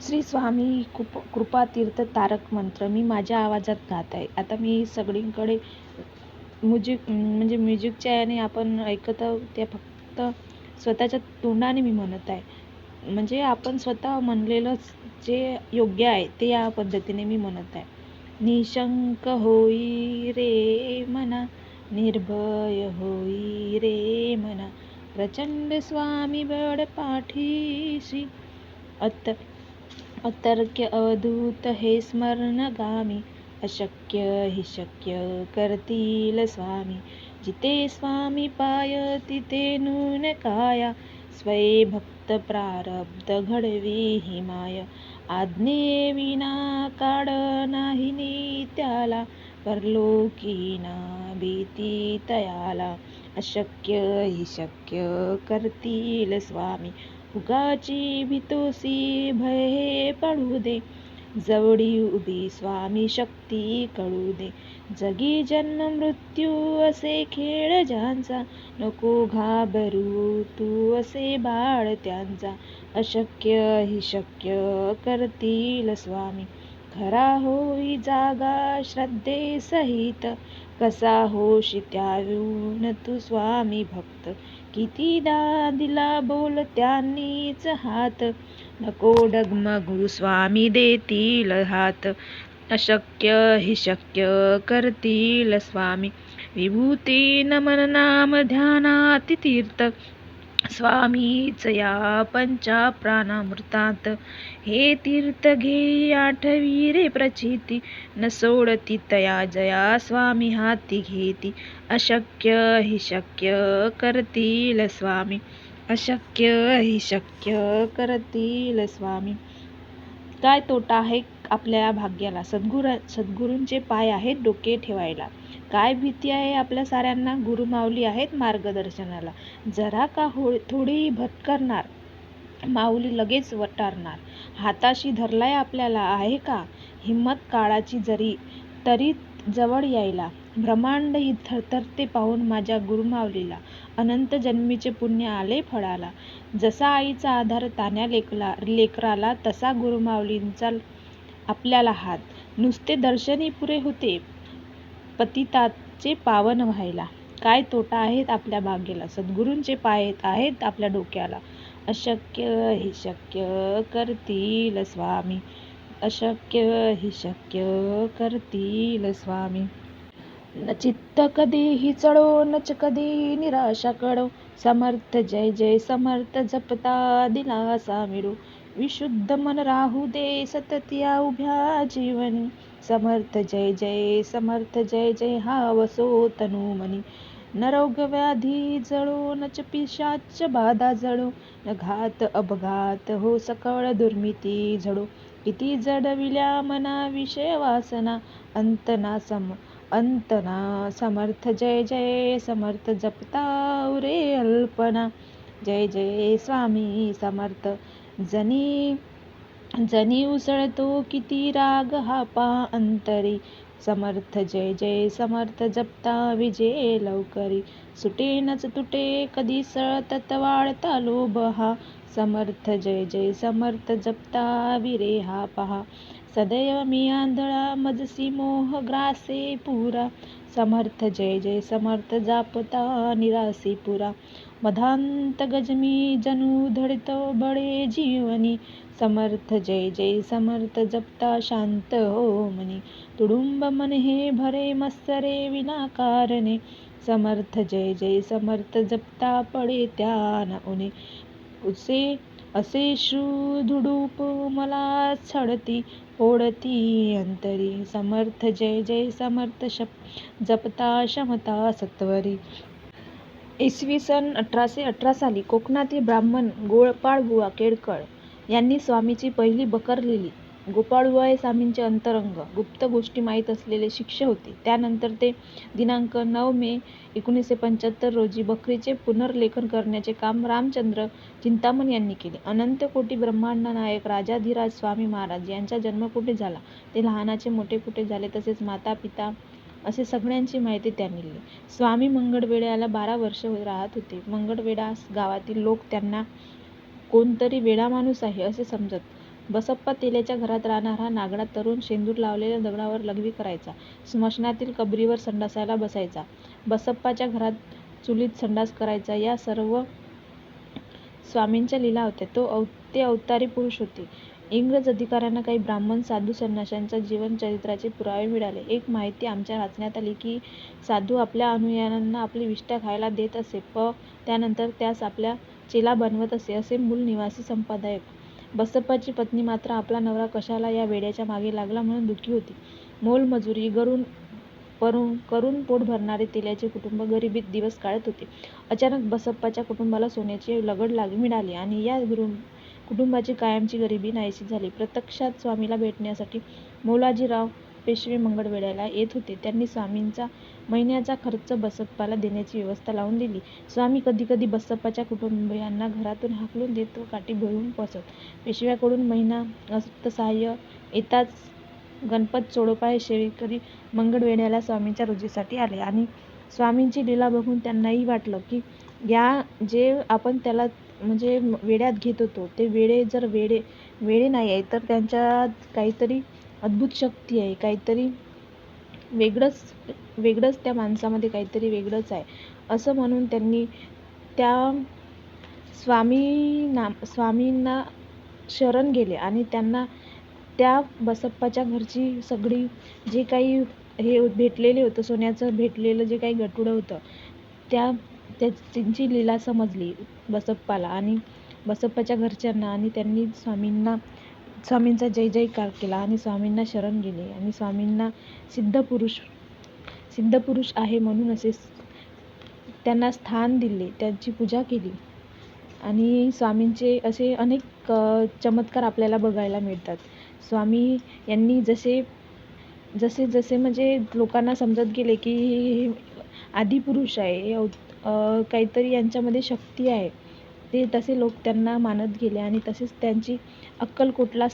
श्री स्वामी कृपातीर्थ तारक मंत्र मी माझ्या आवाजात गात आहे. आता मी सगळीकडे म्युझिकच्या याने आपण ऐकत आहोत, ते फक्त स्वतःच्या तोंडाने मी म्हणत आहे. म्हणजे आपण स्वतः म्हणलेलंच जे योग्य आहे ते या पद्धतीने मी म्हणत आहे. निशंक होई रे मना, निर्भय होई रे मना, प्रचंड स्वामी बळ पाठीशी, अतर्क्य अवधूत हे स्मरणगामी, अशक्य हि शक्य करतील स्वामी. जिथे स्वामी पाय तिथे नून काया, स्वये भक्त प्रारब्ध घडवी ही माय. आज्ञे विना काढ नाही नित्याला, परलोकी ना भीती तयाला. अशक्य हि शक्य करतील स्वामी. उगाची भीतोसी भय हे पडू दे, जवळी उभी स्वामी शक्ती कळू दे. जगी जन्म मृत्यू असे खेळ ज्यांचा, नको घाबरू तू असे बाळ त्यांचा. अशक्य हि शक्य करतील स्वामी. खरा होई जागा श्रद्धे सहित, कसा होशी त्याहून तू स्वामी भक्त. कितीदा दिला बोल त्यांनीच हात, नको डगमगू स्वामी देतील हात. अशक्य हि शक्य करतील स्वामी. विभूती नमन नाम ध्यानाति तीर्थ, स्वामीच या पंचा प्राणामृतात. हे तीर्थ घे आठवी रे प्रचिती, न सोडती तया जया स्वामी हाती घेती. अशक्य हि शक्य करतील स्वामी. अशक्य हि शक्य करतील स्वामी. काय तोटा आहे आपल्या भाग्याला, सद्गुरूंचे पाय आहेत डोके ठेवायला. काय भीती आहे आपल्या साऱ्यांना, गुरुमाऊली आहेत मार्गदर्शनाला. जरा का थोडी भटकरणार, माऊली लगेच वटारणार. हाताशी धरलाय आपल्याला, आहे का हिम्मत काळाची जरी तरी जवळ यायला. ब्रह्मांड ही थरथरते पाहून माझ्या गुरुमाऊलीला, अनंत जन्मीचे पुण्य आले फळाला. जसा आईचा आधार तान्या लेकराला, तसा गुरुमाऊलींचा आपल्याला हात. नुसते दर्शनी पुरे होते पतिताचे पावन व्हायला. काय तोटा आहेत आपल्या भाग्याला, सद्गुरूंचे पाय आहेत आपल्या डोक्याला. अशक्य हि शक्य करतील स्वामी. अशक्य हि शक्य करतील स्वामी. न चित्त कधीही चढो, नच कधी निराशा कळो. समर्थ जय जय समर्थ जपता दिलासा मिळो. विशुद्ध मन राहू दे सतत या उभ्या जीवनी. समर्थ जय जय समर्थ जय जय हा वसो तनु मनी. न रोग व्याधी जळो, नच पिशाच बाधा जळो. न घात अपघात हो सकळ दुर्मिती झडो. किती जडविल्या मना विषय वासना, अंतना समर्थ जय जय समर्थ जपता उरे अल्पना. जय जय स्वामी समर्थ. जनी उसळतो किती राग हा पहा अंतरी. समर्थ जय जय समर्थ जपता विजय लवकरी. सुटेनच तुटे कधी सळतत वाढता लोभ हा. समर्थ जय जय समर्थ जपता विरे हा पहा. सदैव मी आंधळा मजसी मोह ग्रासे पुरा. समर्थ जय जय समर्थ जापता निरासी पुरा. मधांत गजमी जणू धडतो बळे जीवनी. समर्थ जय जय समर्थ जपता शांत हो मनी. तुडुंब मन हे भरे मत्सरे विनाकारणे. समर्थ जय जय समर्थ जपता पडे त्या उणे. असे धुडूप मला छळती ओढती अंतरी. समर्थ जय जय समर्थ जपता क्षमता सत्वरी. इसवी सन 1818 साली कोकणातील ब्राह्मण गोपाळबुवा केळकर यांनी स्वामीची पहिली बकर लिहिली. गोपाळबुवा हे स्वामींचे अंतरंग गुप्त गोष्टी माहीत असलेले शिष्य होते. त्यानंतर ते दिनांक 9 मे 1975 रोजी बकरीचे पुनर्लेखन करण्याचे काम रामचंद्र चिंतामण यांनी केले. अनंत कोटी ब्रह्मांड नायक राजाधिराज स्वामी महाराज यांचा जन्म कुठे झाला, ते लहानाचे मोठे कुठे झाले, तसेच माता पिता असे सगळ्यांची माहिती त्यांनी लिहिली. स्वामी मंगळवेढ्याला 12 वर्ष राहत होते. मंगळवेढा गावातील लोक त्यांना कोणतरी वेडा माणूस आहे असे समजत. बसप्पा तेल्याच्या घरात राहणारा नागडा तरुण शेंदूर लावलेल्या दगडावर लघवी करायचा. स्मशानातील कबरीवर संडासायला बसायचा. बसप्पाच्या घरात चुलीत संडास करायचा. या सर्व स्वामींच्या लीला होत्या. ते अवतारी पुरुष होते. इंग्रज अधिकाऱ्यांना काही ब्राह्मण, साधू, संन्याशांच्या जीवनचरित्राचे पुरावे मिळाले. एक माहिती आमच्या वाचण्यात आली की साधू आपल्या अनुयायांना आपली विष्ठा खायला देत असे व त्यानंतर त्यास आपला चेला बनवत असे. असे मूळ निवासी संपादक. बसप्पाची पत्नी मात्र आपला नवरा कशाला या वेड्याच्या मागे लागला म्हणून दुःखी होती. मोलमजुरी करून पोट भरणारे तेल्याचे कुटुंब गरिबीत दिवस काढत होते. अचानक बसप्पाच्या कुटुंबाला सोन्याची लगड मिळाली आणि या कुटुंबाची कायमची गरिबी नाहीशी झाली. प्रत्यक्षात स्वामीला भेटण्यासाठी मौलाजीराव पेशवे मंगळवेढ्याला येत होते. त्यांनी स्वामींचा महिन्याचा खर्च बसप्पाला देण्याची व्यवस्था लावून दिली. स्वामी कधी कधी बसप्पाच्या कुटुंबियांना घरातून हाकलून देत व काठी घेऊन पोचत. पेशव्याकडून महिना अर्थसहाय्य येताच गणपत चोडोपा हे सेवेकरी मंगळवेढ्याला स्वामींच्या रोजीसाठी आले आणि स्वामींची लीला बघून त्यांनाही वाटलं की जे आपण त्याला म्हणजे वेड्यात घेत होतो ते वेडे नाही आहे, तर त्यांच्यात काहीतरी अद्भुत शक्ती आहे, काहीतरी वेगळंच त्या माणसामध्ये काहीतरी वेगळंच आहे असं म्हणून त्यांनी त्या स्वामींना शरण गेले आणि त्यांना त्या बसप्पाच्या घरची सगळी जे काही हे भेटलेले होतं, सोन्याचं भेटलेलं जे काही गठुडं होतं त्यांची लीला समजली बसप्पाला आणि बसप्पाच्या घरच्यांना आणि त्यांनी स्वामींचा जय जयकार केला आणि स्वामींना शरण गेले आणि स्वामींना सिद्धपुरुष आहे म्हणून असे त्यांना स्थान दिले, त्यांची पूजा केली आणि स्वामींचे असे अनेक चमत्कार आपल्याला बघायला मिळतात. स्वामी यांनी जसे म्हणजे लोकांना समजत गेले की हे आदिपुरुष आहे, काहीतरी यांच्यामध्ये शक्ती आहे, ते तसे लोक त्यांना मानत गेले आणि तसेच त्यांची अक्कलकोटला